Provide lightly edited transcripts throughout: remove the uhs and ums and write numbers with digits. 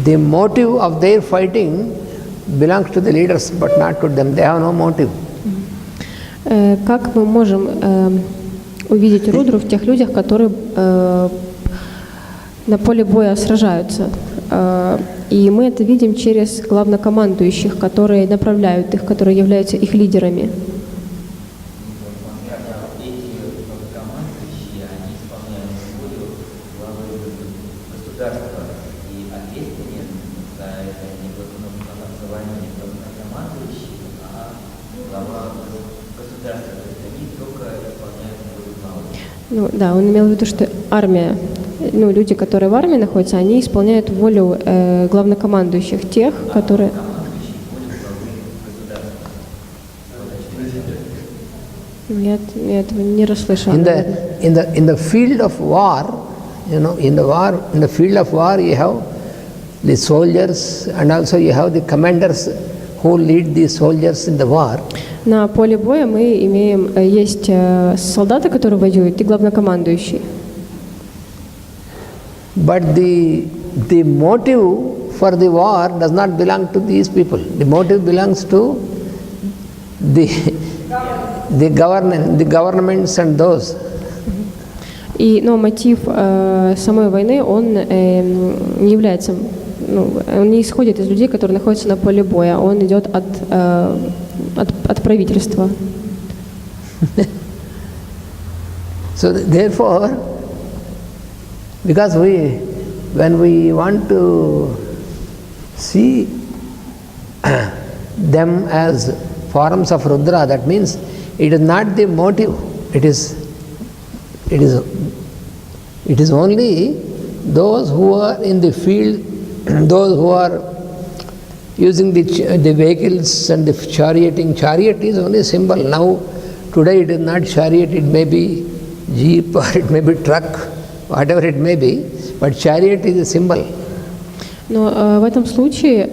the motive of their fighting belongs to the leaders, but not to them. They have no motive. Как мы можем увидеть Рудру в тех людях, которые на поле боя сражаются? И мы это видим через главнокомандующих, которые направляют их, которые являются их лидерами. Ну, да, он имел в виду, что армия, ну, люди, которые в армии находятся, они исполняют волю главнокомандующих, тех, которые... Я этого не расслышала. In the field of war, you know, in the field of war, you have the soldiers and also you have the commanders who lead the soldiers in the war. На поле боя мы имеем, есть солдаты, которые воюют, и главнокомандующий. But the motive for the war does not belong to these people. The motive belongs to the governments and those. Но мотив самой войны, он не является, он не исходит из людей, которые находятся на поле боя, он идет от правительства. So therefore, because when we want to see them as forms of Rudra, that means it is not the motive. It is only those who are in the field, those who are using the vehicles and the charioting. Chariot is only a symbol. Now, today it is not chariot, it may be jeep or it may be truck, whatever it may be, but chariot is a symbol. Но в этом случае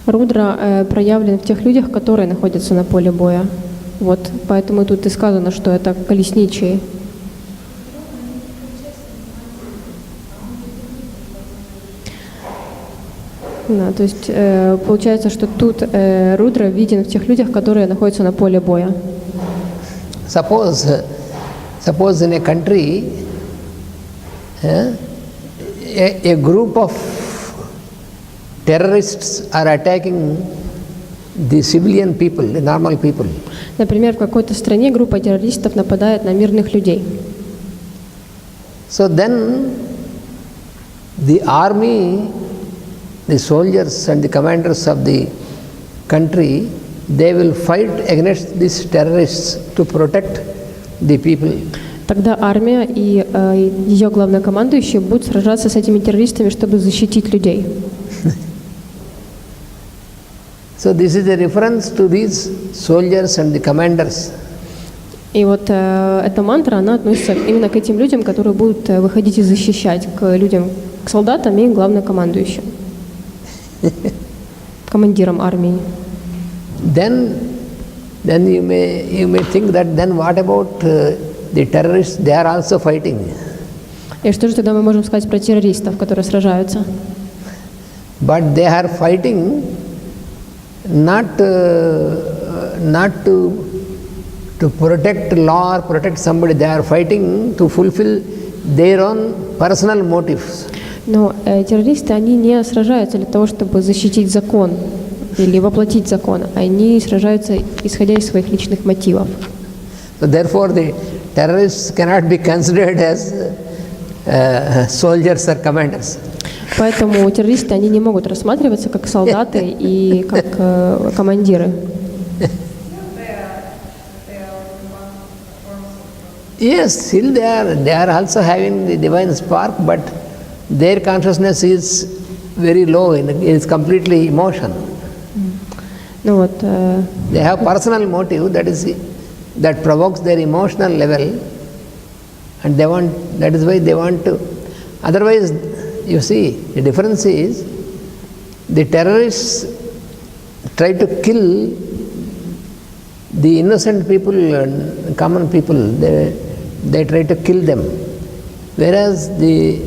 Рудра проявлен в тех людях, которые находятся на поле боя. Вот, поэтому тут и сказано, что это колесничие. Да, то есть получается, что тут Рудра виден в тех людях, которые находятся на поле боя. Suppose in a country, a group of terrorists are attacking the civilian people, the normal people. Например, в какой-то стране группа террористов нападает на мирных людей. So then the army, the soldiers and the commanders of the country, they will fight against these terrorists to protect the people. Тогда армия и ее главнокомандующий будут сражаться с этими террористами, чтобы защитить людей. So this is a reference to these soldiers and the commanders. И вот эта мантра, она относится именно к этим людям, которые будут выходить и защищать, к людям, к солдатам и главнокомандующим, командирам армии. Then you may think that then what about the terrorists? They are also fighting. И что же тогда мы можем сказать про террористов, которые сражаются? But they are fighting not to protect law or protect somebody. They are fighting to fulfill their own personal motives. Но террористы, они не сражаются для того, чтобы защитить закон или воплотить закон. Они сражаются, исходя из своих личных мотивов. So therefore, the terrorists cannot be considered as soldiers or commanders. Поэтому террористы, они не могут рассматриваться как солдаты и как командиры. Yes, still they are also having the divine spark, but their consciousness is very low, it is completely emotion. Ну вот, they have personal motive that provokes their emotional level, and that is why they want to. Otherwise, you see, the difference is the terrorists try to kill the innocent people and common people. They try to kill them, whereas the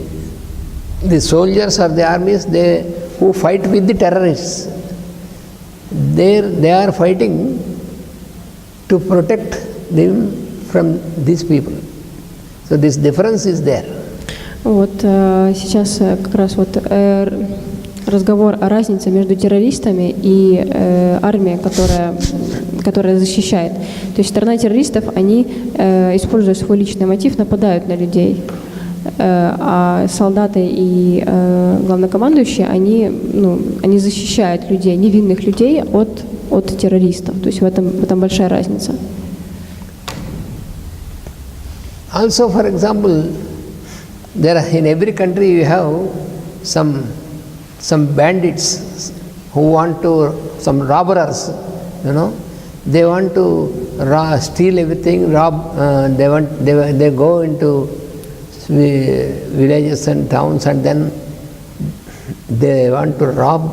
the soldiers or the armies, who fight with the terrorists, they are fighting to protect them from these people. So this difference is there. Вот сейчас как раз вот разговор о разнице между террористами и армией, которая защищает. То есть сторона террористов, они, используя свой личный мотив, нападают на людей, а солдаты и главнокомандующие, они защищают людей, невинных людей от террористов. То есть в этом большая разница. Also, for example, in every country you have some bandits who want to, some robbers, they want to steal everything, rob. They go into villages and towns, and then they want to rob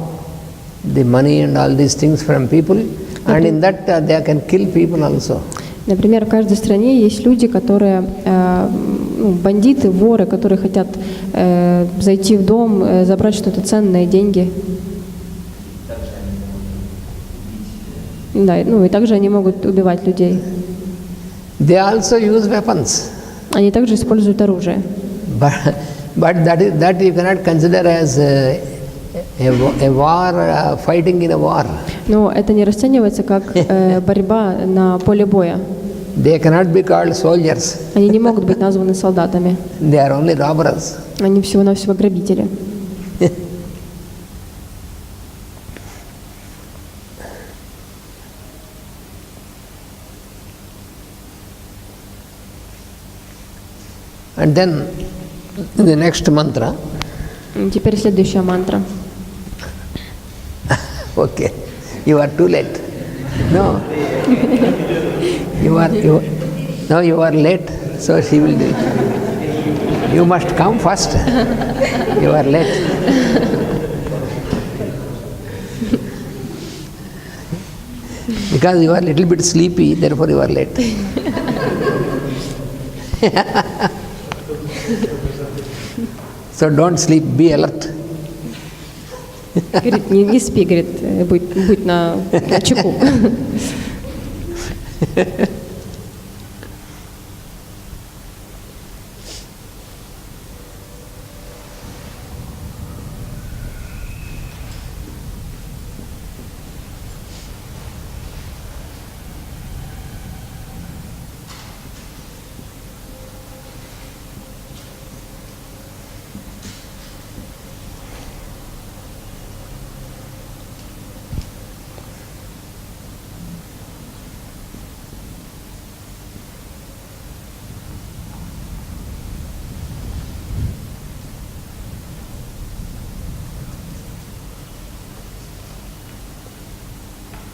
the money and all these things from people, and in that they can kill people also. Например, в каждой стране есть люди, которые бандиты, воры, которые хотят зайти в дом, забрать что-то ценное, деньги. Да, и также они могут убивать людей. They also use weapons. Они также используют оружие. But that you cannot consider as a war, fighting in a war. Но это не расценивается как борьба на поле боя. They cannot be called soldiers. Они не могут быть названы солдатами. They are only robbers. Они всего-навсего грабители. And then the next mantra. Теперь следующая мантра. Okay, you are too late. No, you are late. So she will do it. You must come first. You are late. Because you are a little bit sleepy, therefore you are late. So don't sleep, be alert. Говорит, не спи, говорит, будь на чеку.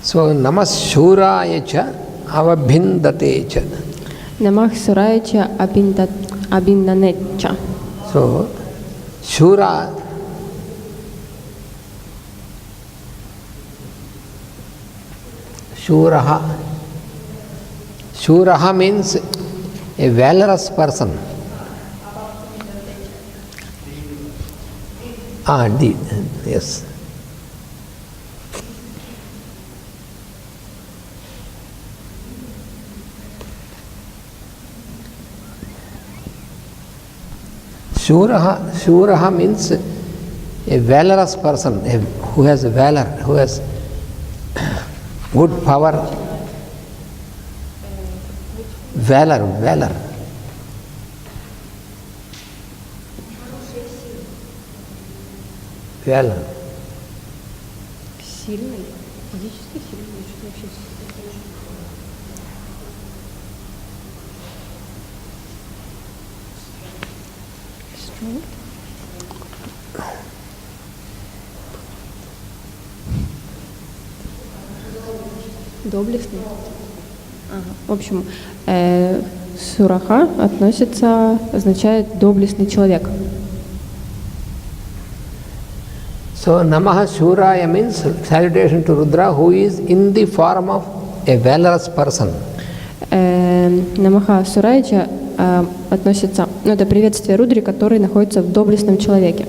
So Namah Shuraya cha avabhindate cha. Namah Suraya cha abhindanet cha. So Shura, Shuraha means a valorous person. Yes. Shuraha means a valorous person, who has valor, who has good power. Valor. Valor. Сильный, физически сильный, что вообще strength. Доблестный. Ага. В общем, сураха означает доблестный человек. So Namaha Shuraya means salutation to Rudra, who is in the form of a valorous person. Намаха Сурайча относится, это приветствие Рудре, который находится в доблестном человеке.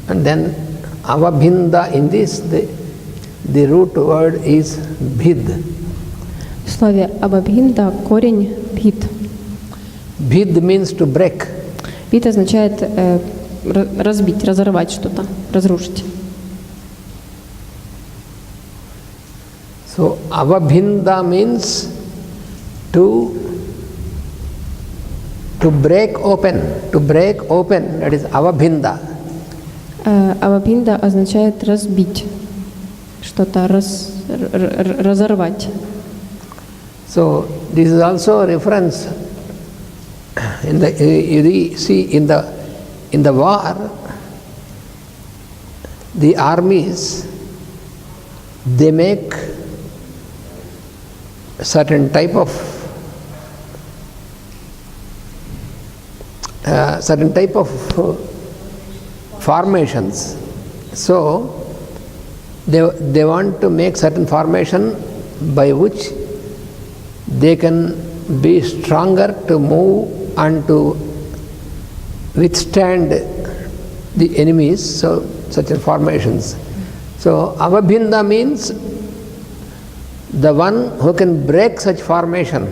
And then avabhinda, in this, the root word is bhid. В слове «абабхинда» корень «бхит». Bhid means to break. «Бхит» означает разбить, разорвать что-то, разрушить. So avabhinda means to break open, that is avabhinda. Авабхинда означает разбить, что-то разорвать. So this is also a reference in the you see in the war, the armies, they make certain type of formations. So they want to make certain formation by which they can be stronger to move and to withstand the enemies, so such formations. So avabhinda means the one who can break such formation.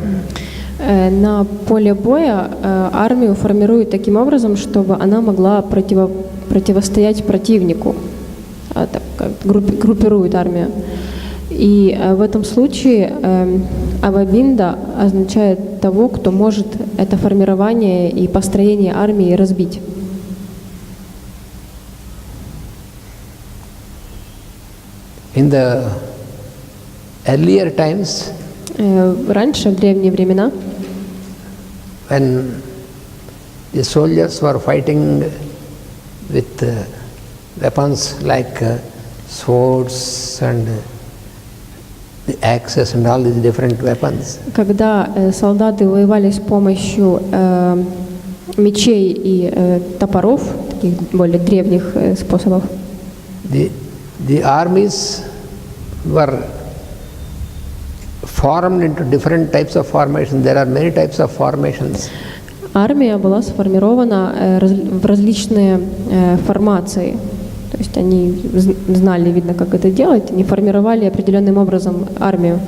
На поле боя армию формируют таким образом, чтобы она могла противостоять противнику. Так, группирует армию. И в этом случае авабинда означает того, кто может это формирование и построение армии разбить. In the earlier times, раньше, в древние времена, when the soldiers were fighting with weapons like swords and the axes and all these different weapons, когда солдаты воевали с помощью мечей и топоров, таких более древних способов, the armies were formed into different types of formations. There are many types of formations. Армия была сформирована в различные формации. То есть они знали, видно, как это делать, они формировали определенным образом армию.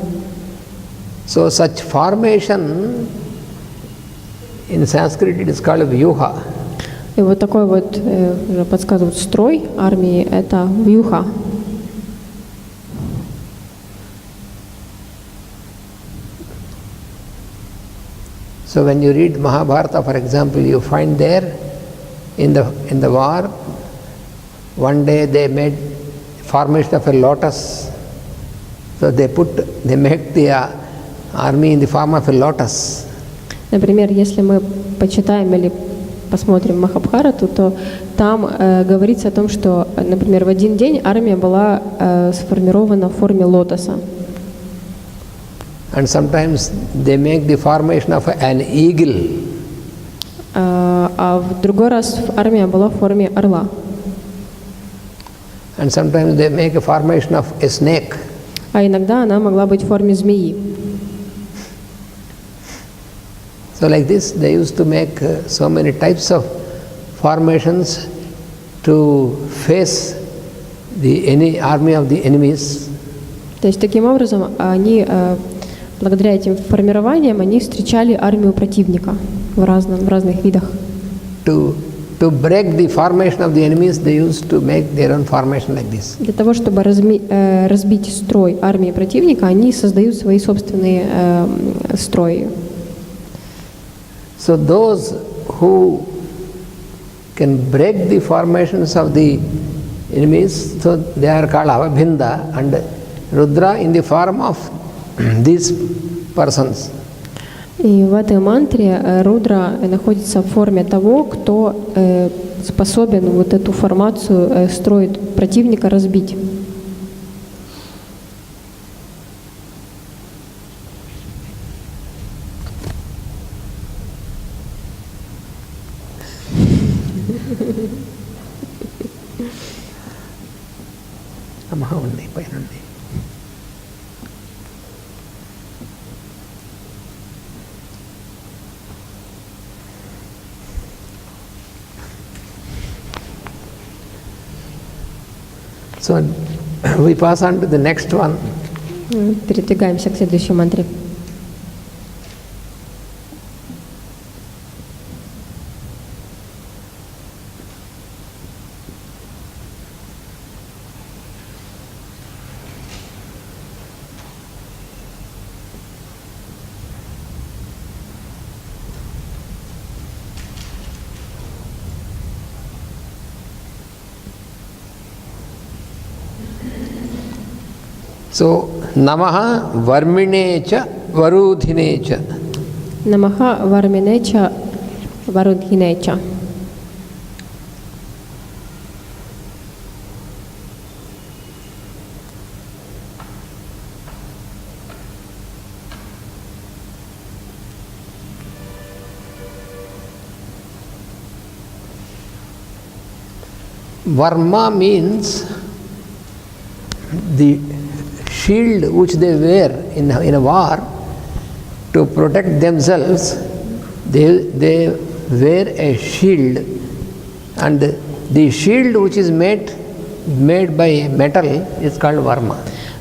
So such formation in Sanskrit it is called vyuha. И вот такой вот, уже подсказывают, строй армии — это вьюха. So when you read Mahabharata, for example, you find there in the war, one day they made formation of a lotus. So they make the army in the form of a lotus. Например, если мы почитаем или посмотрим Махабхарату, то там говорится о том, что, например, в один день армия была сформирована в форме лотоса. And sometimes they make the formation of an eagle. А в другой раз армия была в форме орла. And sometimes they make a formation of a snake. А иногда она могла быть в форме змеи. So like this, they used to make so many types of formations to face the army of the enemies. То есть таким образом они, благодаря этим формированиям, они встречали армию противника в разных видах. To break the formation of the enemies, they used to make their own formation like this. Для того, чтобы разбить строй армии противника, они создают свои собственные строи. So those who can break the formations of the enemies, so they are called avabhinda, and Rudra in the form of these persons. И в этой мантре Рудра находится в форме того, кто способен вот эту формацию строить противника разбить. So we pass on to the next one. Передвигаемся к следующей мантре. So Namaha Varminecha Varudhinecha. Намаха Варминеча Варудхинеча. Varma means the shield which they wear in a war to protect themselves. They wear a shield, and the shield which is made by metal is called varma.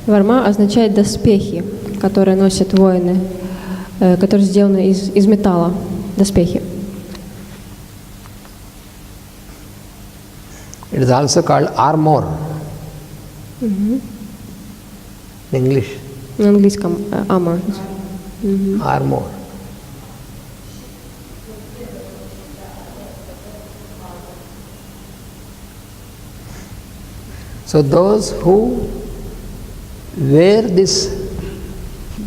Варма означает доспехи, которые носят воины, которые сделаны из металла. Доспехи. It is also called armor. In English. На английском armor. Armor. So those who wear this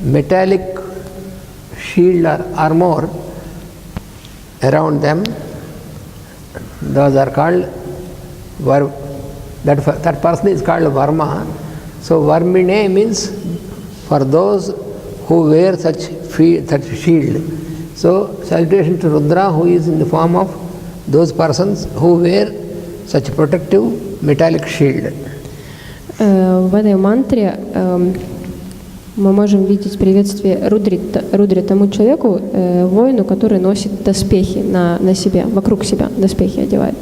metallic shield or armor around them, those are called that person is called Varma. So Varmine means for those who wear such shield. So salutation to Rudra, who is in the form of those persons who wear such protective metallic shield. В этой мантре мы можем видеть приветствие Рудре тому человеку, воину, который носит доспехи на себе, вокруг себя доспехи одевает.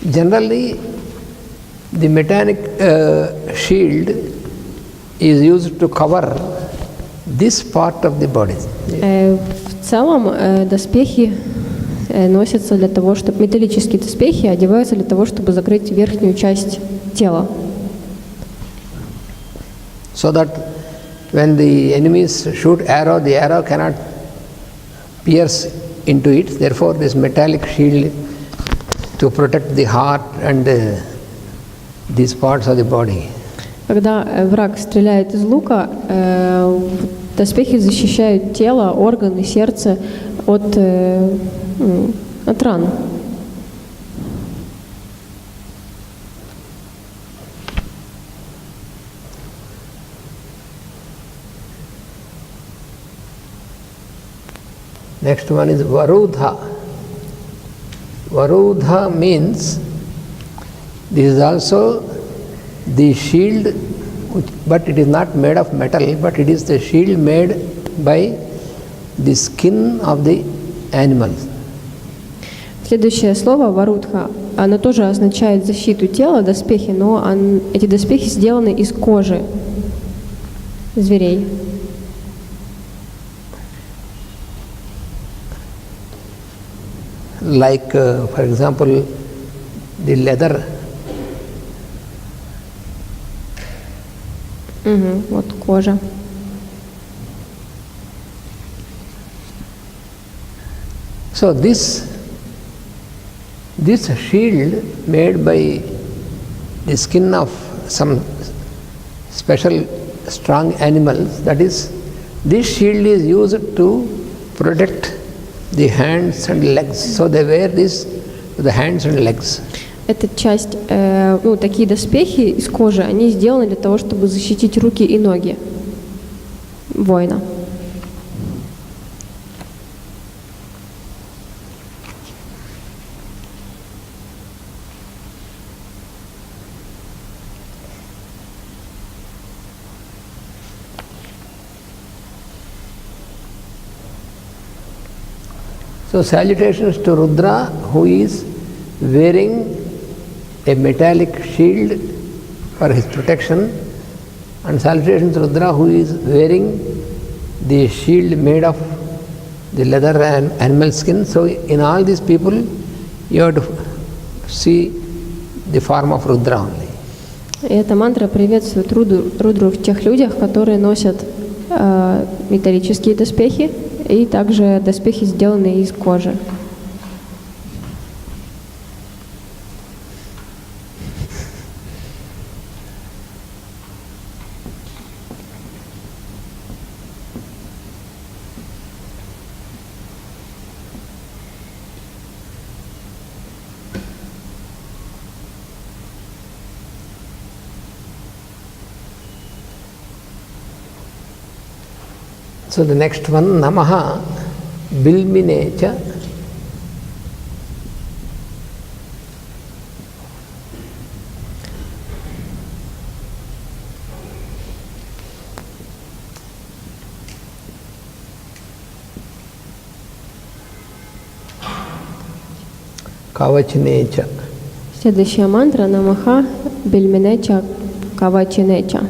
Generally, the metallic shield is used to cover this part of the body. В целом доспехи носятся для того, чтобы металлические доспехи одеваются для того, чтобы закрыть верхнюю часть тела. So that when the enemies shoot arrow, the arrow cannot pierce into it. Therefore, this metallic shield to protect the heart and these parts of the body. Когда враг стреляет из лука, доспехи защищают тело, органы, сердце от ран. Next one is Varudha. Varudha means this is also the shield, but it is not made of metal, but it is the shield made by the skin of the animals. Следующее слово «варудха», оно тоже означает защиту тела, доспехи, но эти доспехи сделаны из кожи зверей. Like, for example, the leather. Вот кожа. So this shield made by the skin of some special strong animals, that is, this shield is used to protect the hands and legs. So they wear this to the hands and legs. Эта часть, такие доспехи из кожи, они сделаны для того, чтобы защитить руки и ноги воина. So salutations to Rudra, who is wearing a metallic shield for his protection, and salutations to Rudra, who is wearing the shield made of the leather and animal skin. So in all these people, you have to see the form of Rudra only. И эта мантра приветствует Рудру в тех людях, которые носят металлические доспехи и также доспехи, сделанные из кожи. So the next one, Namaha Bilminecha. Kavachinechha. Следующая мантра Намаха Бильминеча Кавачинеча.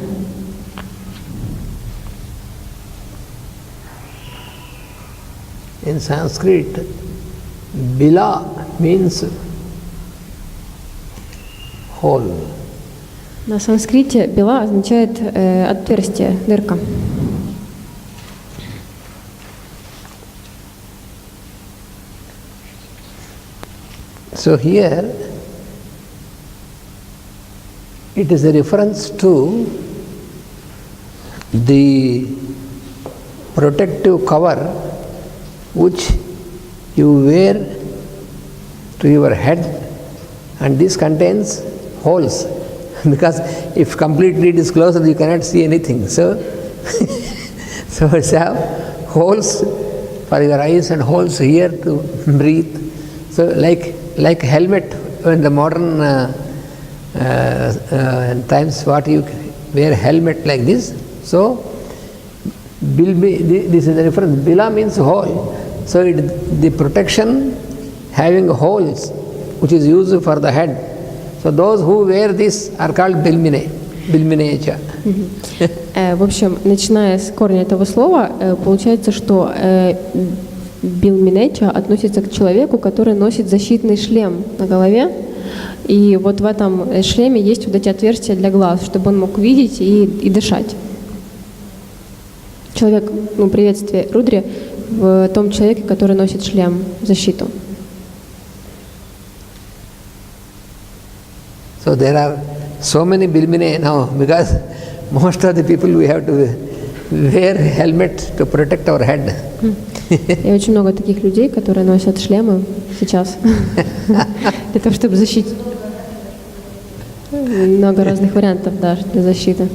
In Sanskrit, Bila means hole. На санскрите била означает отверстие, дырка. So here it is a reference to the protective cover which you wear to your head, and this contains holes because if completely it is closed you cannot see anything. So so it's have holes for your eyes and holes here to breathe. So like helmet in the modern times, what you wear helmet like this. So this is the reference. Bila means hole. So the protection having holes which is used for the head. So those who wear this are called bilminecha. В общем, начиная с корня этого слова, получается, что билминеча относится к человеку, который носит защитный шлем на голове. И вот в этом шлеме есть вот эти отверстия для глаз, чтобы он мог видеть и дышать. Человек, приветствие Рудре в том человеке, который носит шлем, защиту. So there are so many bilmine now because most of the people we have to wear helmet to protect our head. И очень много таких людей, которые носят шлемы сейчас для того, чтобы защитить. Много разных вариантов даже для защиты.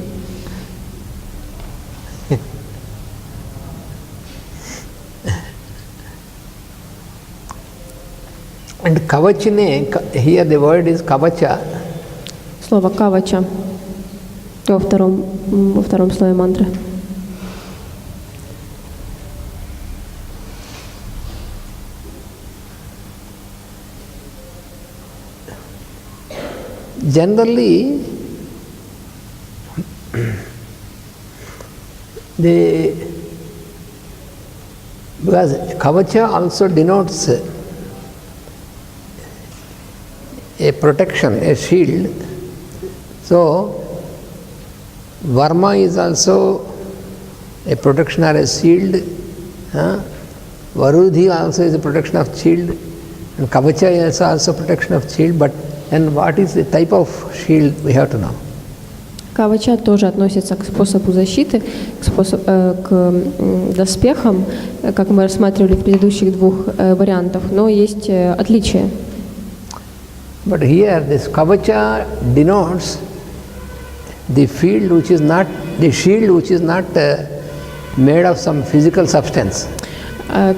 And kavachine, here the word is kavacha. Слово кавача во втором слове мантры. Generally, because kavacha also denotes a protection, a shield. So, Varma is also a protection or a shield. Varudhi also is a protection of shield. And Kavacha is also protection of shield. But then what is the type of shield we have to know? Кавача тоже относится к способу защиты, к доспехам, как мы рассматривали в предыдущих двух вариантах, но есть отличия. But here this Kavacha denotes the shield which is not made of some physical substance.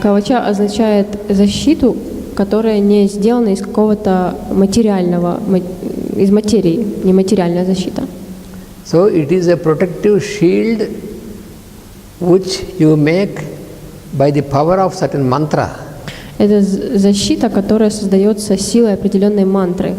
Кавача означает защиту, которая не сделана из какого-то материального, из материи, нематериальная защита. So it is a protective shield which you make by the power of certain mantra. Это защита, которая создается силой определенной мантры.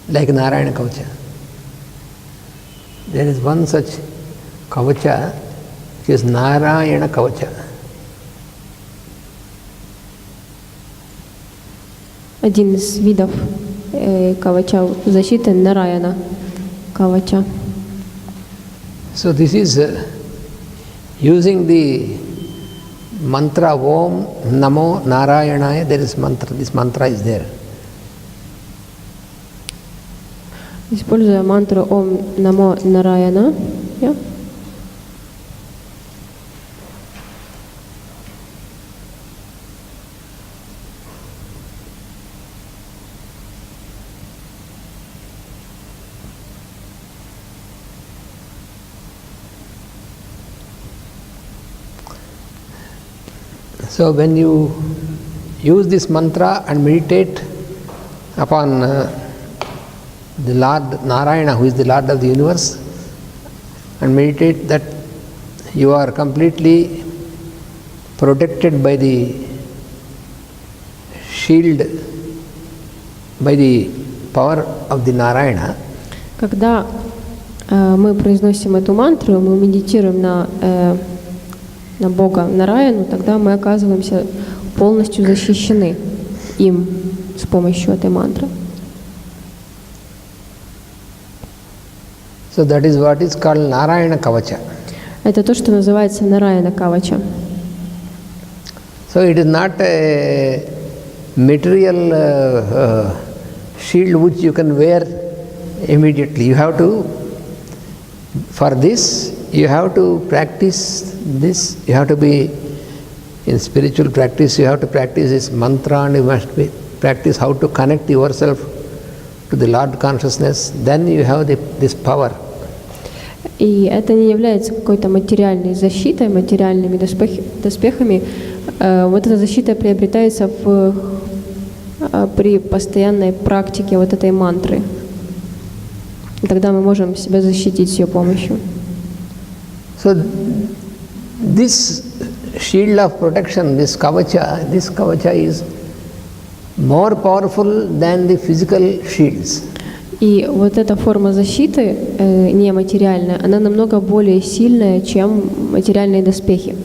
Like Narayana Kavacha. There is one such Kavacha, which is Narayana Kavacha. Один из видов кавача, защиты Нараяна Кавача. So this is using the mantra Om Namo Narayanaya. There is mantra. This mantra is there. Используя мантру Ом Намо Нараяна. Yeah. So when you use this mantra and meditate upon the Lord Narayana, who is the Lord of the universe, and meditate that you are completely protected by the shield, by the power of the Narayana. Когда мы произносим эту мантру, мы медитируем на Бога Нараяну, тогда мы оказываемся полностью защищены им с помощью этой мантры. So that is what is called Narayana Kavacha. Это то, что называется Нараяна Кавача. So it is not a material shield which you can wear immediately. You have to, for this, you have to practice this. You have to be in spiritual practice. You have to practice this mantra, and you must practice how to connect yourself to the Lord consciousness. Then you have this power. И это не является какой-то материальной защитой, материальными доспехами. Вот эта защита приобретается при постоянной практике вот этой мантры. И тогда мы можем себя защитить с ее помощью. So this shield of protection, this kavacha is more powerful than the physical shields. И вот эта форма защиты нематериальная, она намного более сильная, чем материальные доспехи.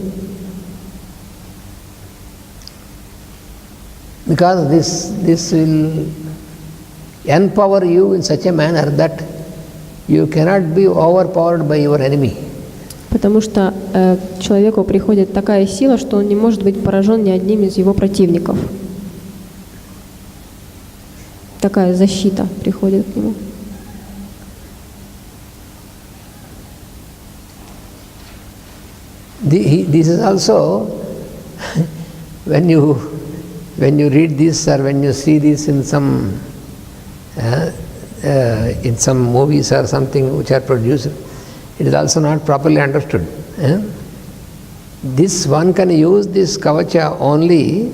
Because this will empower you in such a manner that you cannot be overpowered by your enemy. Потому что человеку приходит такая сила, что он не может быть поражен ни одним из его противников. Такая защита приходит к нему. This is also when you read this or when you see this in some movies or something which are produced, it is also not properly understood. This one can use this kavacha only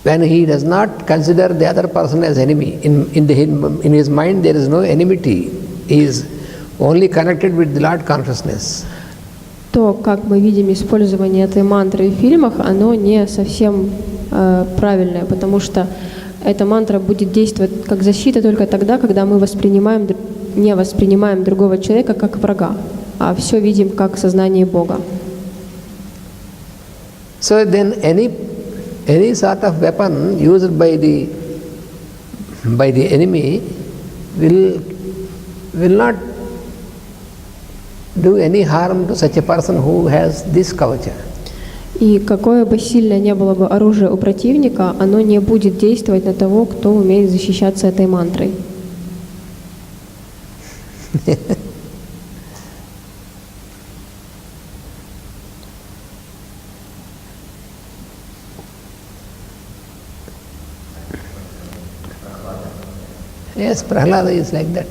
when he does not consider the other person as enemy. In his mind there is no enmity. He is only connected with the Lord consciousness. То, как мы видим использование этой мантры в фильмах, оно не совсем правильное, потому что эта мантра будет действовать как защита только тогда, когда мы не воспринимаем другого человека как врага, а все видим как сознание Бога. So then any sort of weapon used by the enemy will not do any harm to such a person who has this kavacha. И какое бы сильное ни было бы оружие у противника, оно не будет действовать на того, кто умеет защищаться этой мантрой. Yes, Prahlada is like that.